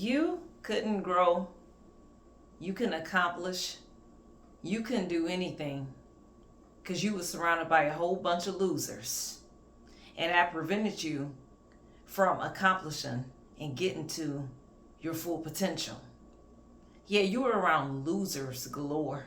You couldn't grow, you couldn't accomplish, you couldn't do anything because you were surrounded by a whole bunch of losers. And that prevented you from accomplishing and getting to your full potential. Yeah, you were around losers galore.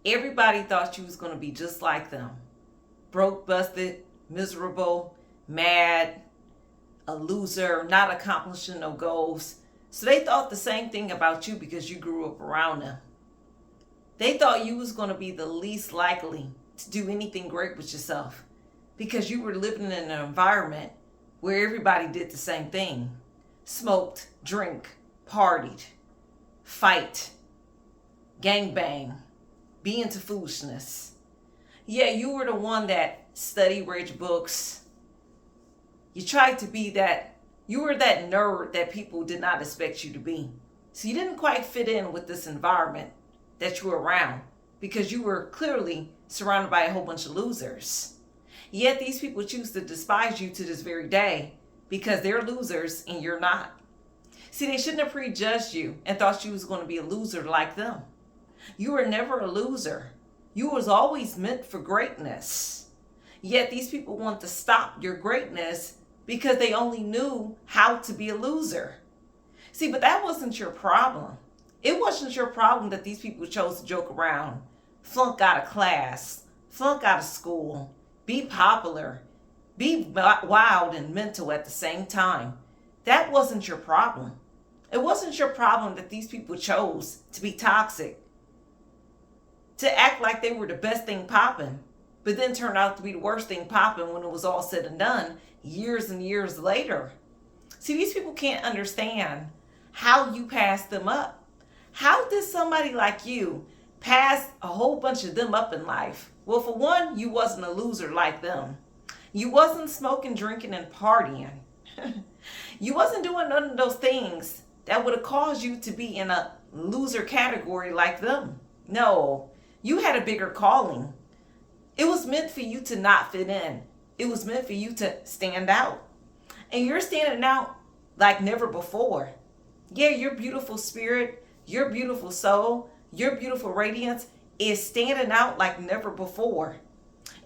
Everybody thought you was going to be just like them. Broke, busted, miserable, mad, a loser, not accomplishing no goals. So they thought the same thing about you because you grew up around them. They thought you was going to be the least likely to do anything great with yourself because you were living in an environment where everybody did the same thing. Smoked, drink, partied, fight, gangbang, be into foolishness. Yeah, you were the one that studied, read books. You tried to be that, you were that nerd that people did not expect you to be. So you didn't quite fit in with this environment that you were around because you were clearly surrounded by a whole bunch of losers. Yet these people choose to despise you to this very day because they're losers and you're not. See, they shouldn't have prejudged you and thought you was going to be a loser like them. You were never a loser. You was always meant for greatness. Yet these people want to stop your greatness because they only knew how to be a loser. See, but that wasn't your problem. It wasn't your problem that these people chose to joke around, flunk out of class, flunk out of school, be popular, be wild and mental at the same time. That wasn't your problem. It wasn't your problem that these people chose to be toxic, to act like they were the best thing popping, but then turned out to be the worst thing popping when it was all said and done years and years later. See, these people can't understand how you passed them up. How did somebody like you pass a whole bunch of them up in life? Well, for one, you wasn't a loser like them. You wasn't smoking, drinking, and partying. You wasn't doing none of those things that would have caused you to be in a loser category like them. No, you had a bigger calling. It was meant for you to not fit in. It was meant for you to stand out. And you're standing out like never before. Yeah, your beautiful spirit, your beautiful soul, your beautiful radiance is standing out like never before.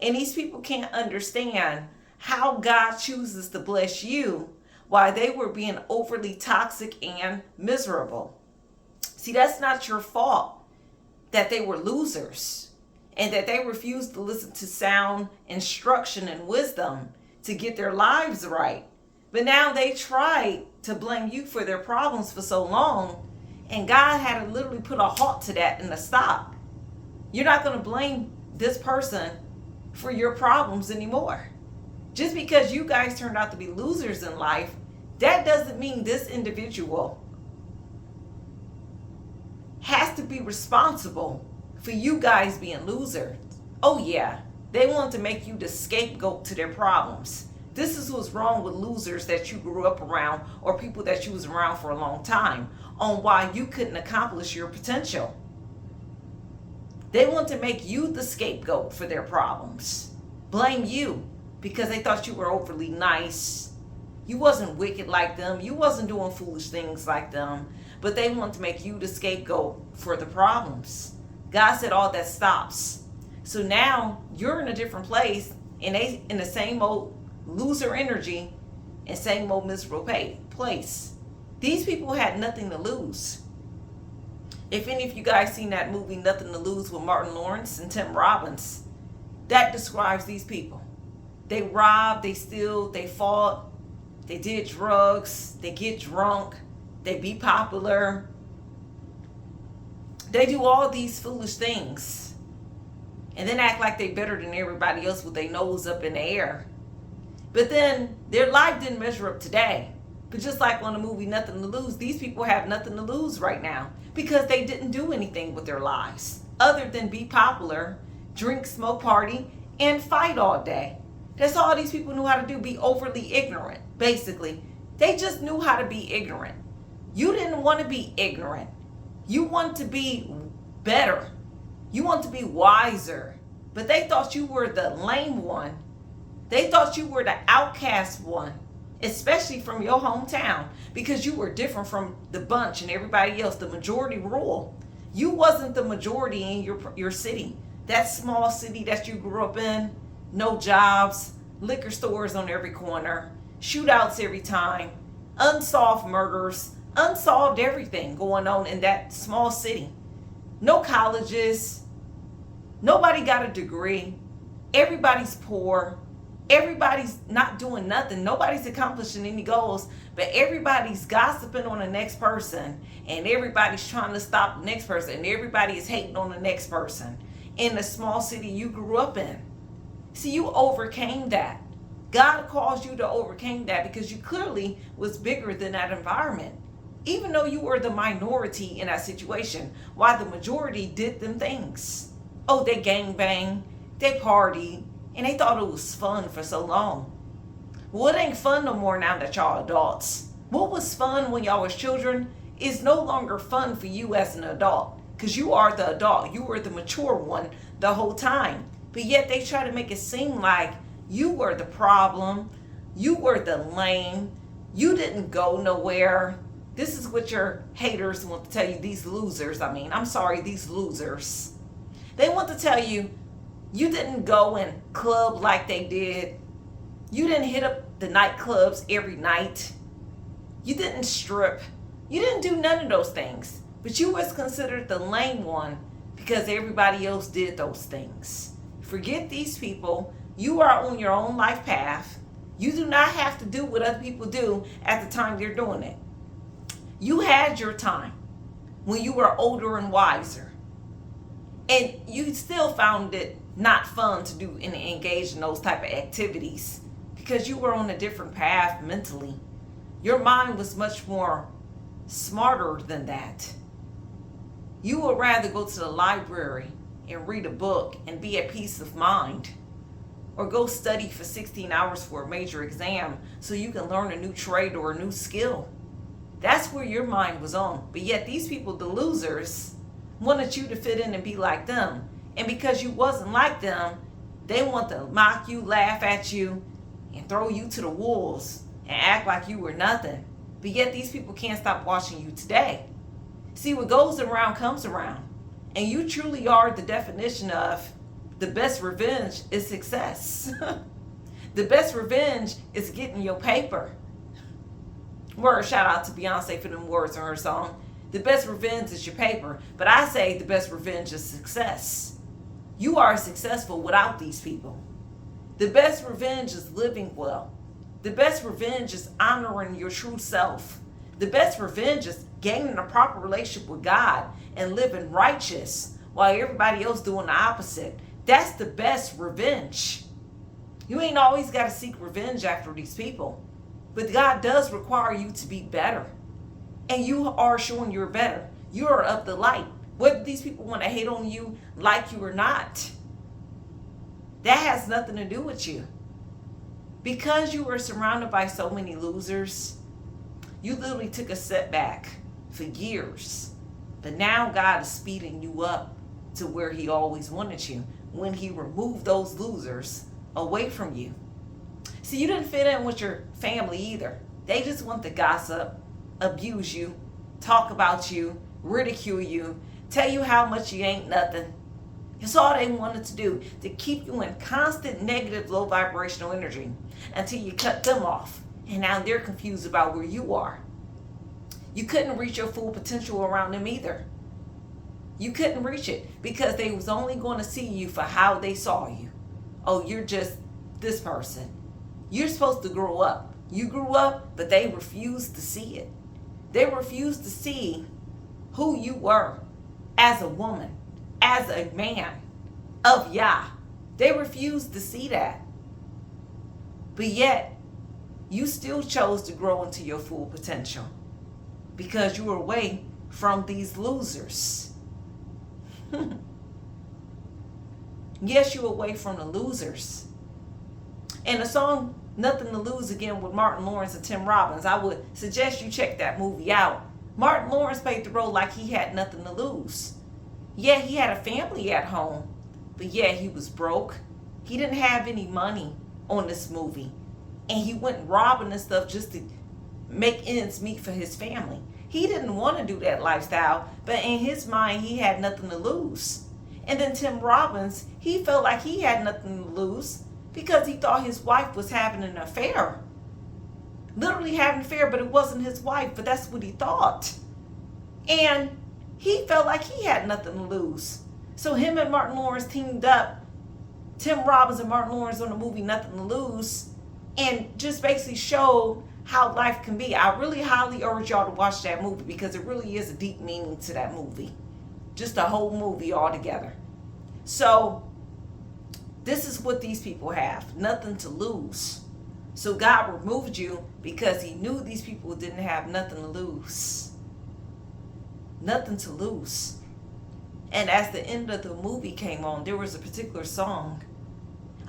And these people can't understand how God chooses to bless you while they were being overly toxic and miserable. See, that's not your fault that they were losers and that they refused to listen to sound instruction and wisdom to get their lives right. But now they tried to blame you for their problems for so long, and God had to literally put a halt to that and a stop. You're not going to blame this person for your problems anymore. Just because you guys turned out to be losers in life, that doesn't mean this individual has to be responsible for you guys being losers. Oh yeah, they want to make you the scapegoat to their problems. This is what's wrong with losers that you grew up around or people that you was around for a long time on why you couldn't accomplish your potential. They want to make you the scapegoat for their problems. Blame you because they thought you were overly nice. You wasn't wicked like them. You wasn't doing foolish things like them. But they want to make you the scapegoat for the problems. God said all that stops. So now you're in a different place and they in the same old loser energy and same old miserable place. These people had nothing to lose. If any of you guys seen that movie Nothing to Lose with Martin Lawrence and Tim Robbins, that describes these people. They robbed, they steal, they fought, they did drugs, they get drunk, they be popular. They do all these foolish things and then act like they better than everybody else with their nose up in the air. But then their life didn't measure up today. But just like on the movie Nothing to Lose, these people have nothing to lose right now because they didn't do anything with their lives other than be popular, drink, smoke, party, and fight all day. That's all these people knew how to do, be overly ignorant, basically. They just knew how to be ignorant. You didn't want to be ignorant. You want to be better. You want to be wiser. But they thought you were the lame one. They thought you were the outcast one. especially from your hometown, because you were different from the bunch and everybody else, the majority rule. You wasn't the majority in your city. That small city that you grew up in, no jobs, liquor stores on every corner, shootouts every time, unsolved murders, unsolved everything going on in that small city. No colleges, nobody got a degree, everybody's poor, everybody's not doing nothing, nobody's accomplishing any goals, but everybody's gossiping on the next person, and everybody's trying to stop the next person, and everybody is hating on the next person in the small city you grew up in. See, you overcame that. God caused you to overcome that because you clearly was bigger than that environment. Even though you were the minority in that situation, while the majority did them things. Oh, they gangbang, they partied, and they thought it was fun for so long. Well, it ain't fun no more now that y'all adults. What was fun when y'all was children is no longer fun for you as an adult, because you are the adult. You were the mature one the whole time. But yet they try to make it seem like you were the problem. You were the lame. You didn't go nowhere. This is what your haters want to tell you, these losers. These losers. They want to tell you, you didn't go and club like they did. You didn't hit up the nightclubs every night. You didn't strip. You didn't do none of those things. But you was considered the lame one because everybody else did those things. Forget these people. You are on your own life path. You do not have to do what other people do at the time they're doing it. You had your time when you were older and wiser. And you still found it not fun to do and engage in those type of activities because you were on a different path mentally. Your mind was much more smarter than that. You would rather go to the library and read a book and be at peace of mind, or go study for 16 hours for a major exam so you can learn a new trade or a new skill. That's where your mind was on. But yet these people, the losers, wanted you to fit in and be like them. And because you wasn't like them, they want to mock you, laugh at you, and throw you to the wolves and act like you were nothing. But yet these people can't stop watching you today. See, what goes around comes around. And you truly are the definition of the best revenge is success. The best revenge is getting your paper. Word, shout out to Beyonce for them words in her song. The best revenge is your paper. But I say the best revenge is success. You are successful without these people. The best revenge is living well. The best revenge is honoring your true self. The best revenge is gaining a proper relationship with God and living righteous while everybody else doing the opposite. That's the best revenge. You ain't always got to seek revenge after these people. But God does require you to be better. And you are showing you're better. You are of the light. Whether these people want to hate on you, like you or not, that has nothing to do with you. Because you were surrounded by so many losers, you literally took a setback for years. But now God is speeding you up to where he always wanted you when he removed those losers away from you. See, you didn't fit in with your family either. They just want to gossip, abuse you, talk about you, ridicule you, tell you how much you ain't nothing. It's all they wanted to do, to keep you in constant negative, low vibrational energy until you cut them off. And now they're confused about where you are. You couldn't reach your full potential around them either. You couldn't reach it because they was only going to see you for how they saw you. Oh, you're just this person. You're supposed to grow up. You grew up, but they refused to see it. They refused to see who you were as a woman, as a man of Yah. They refused to see that. But yet, you still chose to grow into your full potential because you were away from these losers. Yes, you're away from the losers. And the song Nothing to Lose, again, with Martin Lawrence and Tim Robbins, I would suggest you check that movie out. Martin Lawrence played the role like he had nothing to lose. Yeah, he had a family at home, but yeah, he was broke. He didn't have any money on this movie. and he went robbing and stuff just to make ends meet for his family. He didn't want to do that lifestyle, but in his mind, he had nothing to lose. And then Tim Robbins, he felt like he had nothing to lose because he thought his wife was having an affair. Literally having an affair, but it wasn't his wife, but that's what he thought. And he felt like he had nothing to lose. So him and Martin Lawrence teamed up, Tim Robbins and Martin Lawrence, on the movie Nothing to Lose, and just basically showed how life can be. I really highly urge y'all to watch that movie because it really is a deep meaning to that movie. Just the whole movie altogether. So this is what these people have. Nothing to lose. So God removed you because he knew these people didn't have nothing to lose. Nothing to lose. And as the end of the movie came on, there was a particular song.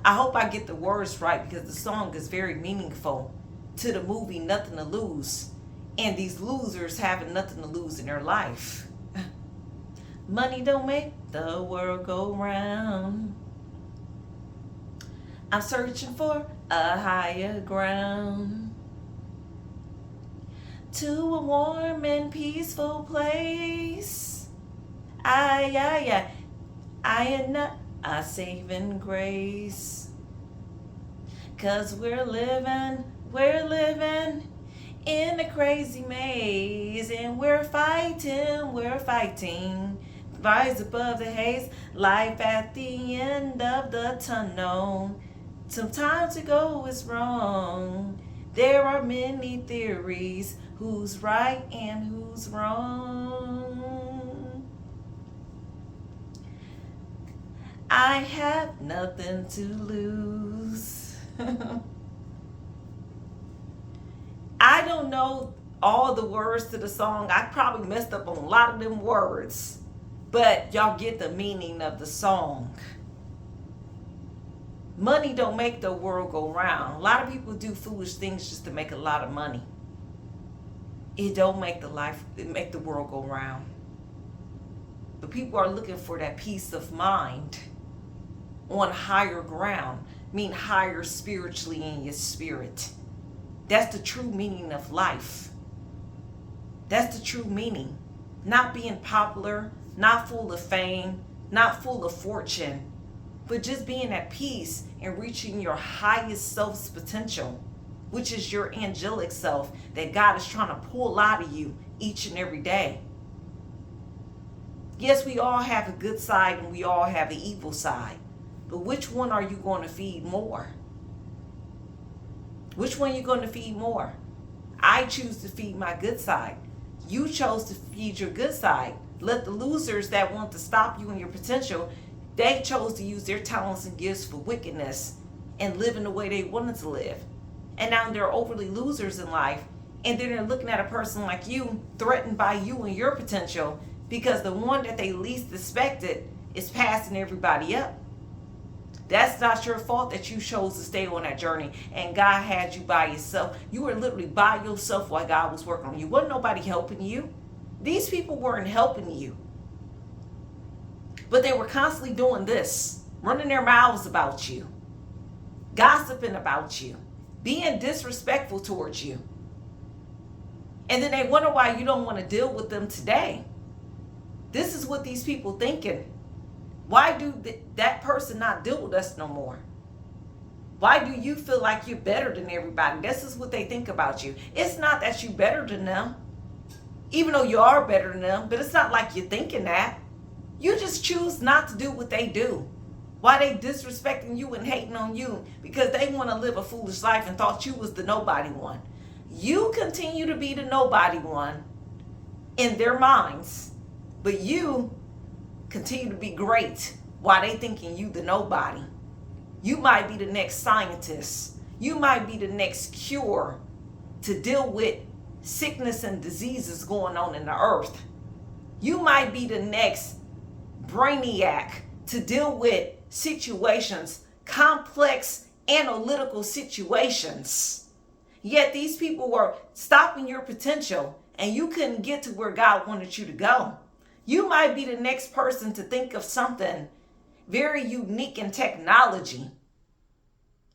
I hope I get the words right because the song is very meaningful to the movie Nothing to Lose. And these losers having nothing to lose in their life. Money don't make the world go round. I'm searching for a higher ground. To a warm and peaceful place. I am not a saving grace. 'Cause we're living in a crazy maze. And we're fighting. Rise above the haze, life at the end of the tunnel. Sometimes to go is wrong. There are many theories, who's right and who's wrong. I have nothing to lose. I don't know all the words to the song. I probably messed up on a lot of them words. But y'all get the meaning of the song. Money don't make the world go round. A lot of people do foolish things just to make a lot of money. It don't make the world go round. But people are looking for that peace of mind on higher ground, mean higher spiritually in your spirit. That's the true meaning of life. That's the true meaning. Not being popular, not full of fame, not full of fortune, but just being at peace and reaching your highest self's potential, which is your angelic self that God is trying to pull out of you each and every day. Yes, we all have a good side and we all have an evil side, but which one are you going to feed more? Which one are you going to feed more? I choose to feed my good side. You chose to feed your good side. Let the losers that want to stop you in your potential, they chose to use their talents and gifts for wickedness and live in the way they wanted to live. And now they're overly losers in life. And then they're looking at a person like you, threatened by you and your potential, because the one that they least expected is passing everybody up. That's not your fault that you chose to stay on that journey and God had you by yourself. You were literally by yourself while God was working on you. Wasn't nobody helping you. These people weren't helping you. But they were constantly doing this, running their mouths about you, gossiping about you, being disrespectful towards you. And then they wonder why you don't want to deal with them today. This is what these people thinking. Why do that person not deal with us no more? Why do you feel like you're better than everybody? This is what they think about you. It's not that you're better than them, even though you are better than them, but it's not like you're thinking that. You just choose not to do what they do. Why they disrespecting you and hating on you? Because they want to live a foolish life and thought you was the nobody one. You continue to be the nobody one in their minds, but you continue to be great while they thinking you the nobody. You might be the next scientist. You might be the next cure to deal with sickness and diseases going on in the earth. You might be the next brainiac to deal with situations, complex analytical situations. Yet these people were stopping your potential and you couldn't get to where God wanted you to go. You might be the next person to think of something very unique in technology.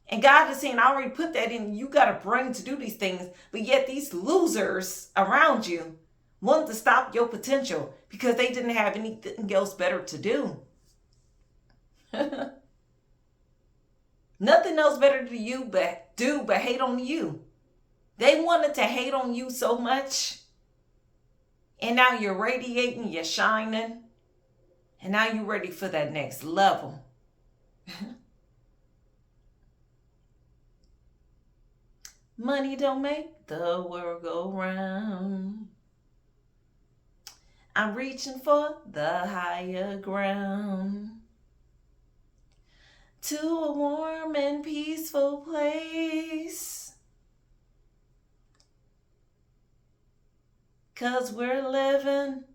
And God is saying, I already put that in. You got a brain to do these things. But yet these losers around you want to stop your potential because they didn't have anything else better to do. Nothing else better to you but hate on you. They wanted to hate on you so much. And now you're radiating, you're shining. And now you're ready for that next level. Money don't make the world go round. I'm reaching for the higher ground. To a warm and peaceful place. 'Cause we're living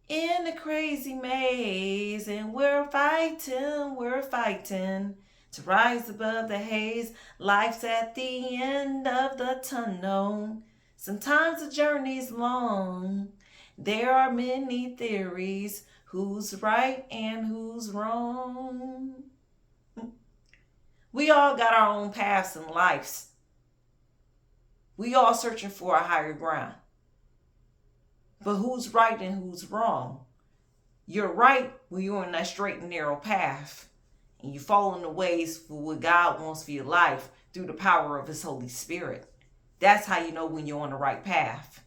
in a crazy maze. And we're fighting to rise above the haze. Life's at the end of the tunnel. Sometimes the journey's long. There are many theories. Who's right and who's wrong? We all got our own paths in lives. We all searching for a higher ground. But who's right and who's wrong? You're right when you're on that straight and narrow path. And you fall in the ways for what God wants for your life through the power of His Holy Spirit. That's how you know when you're on the right path.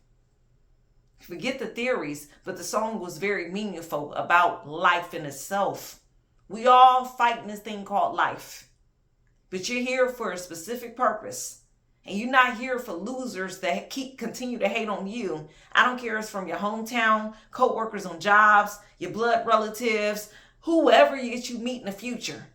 Forget the theories, but the song was very meaningful about life in itself. We all fighting this thing called life. But you're here for a specific purpose. And you're not here for losers that continue to hate on you. I don't care if it's from your hometown, co-workers on jobs, your blood relatives, whoever it is you meet in the future.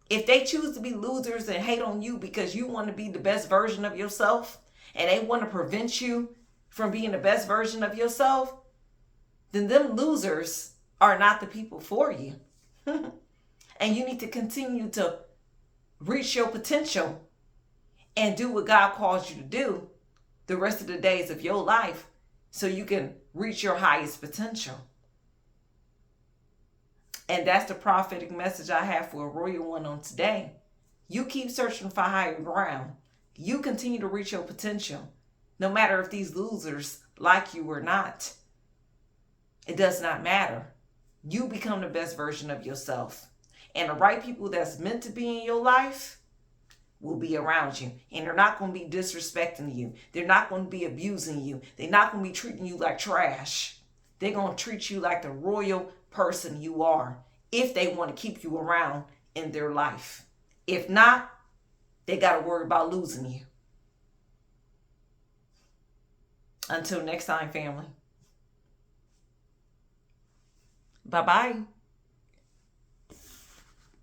If they choose to be losers and hate on you because you want to be the best version of yourself, and they want to prevent you from being the best version of yourself, then them losers are not the people for you. And you need to continue to reach your potential and do what God calls you to do the rest of the days of your life so you can reach your highest potential. And that's the prophetic message I have for a royal one on today. You keep searching for higher ground. You continue to reach your potential, no matter if these losers like you or not. It does not matter. You become the best version of yourself. And the right people that's meant to be in your life will be around you. And they're not going to be disrespecting you. They're not going to be abusing you. They're not going to be treating you like trash. They're going to treat you like the royal person you are if they want to keep you around in their life. If not, they got to worry about losing you. Until next time, family. Bye-bye.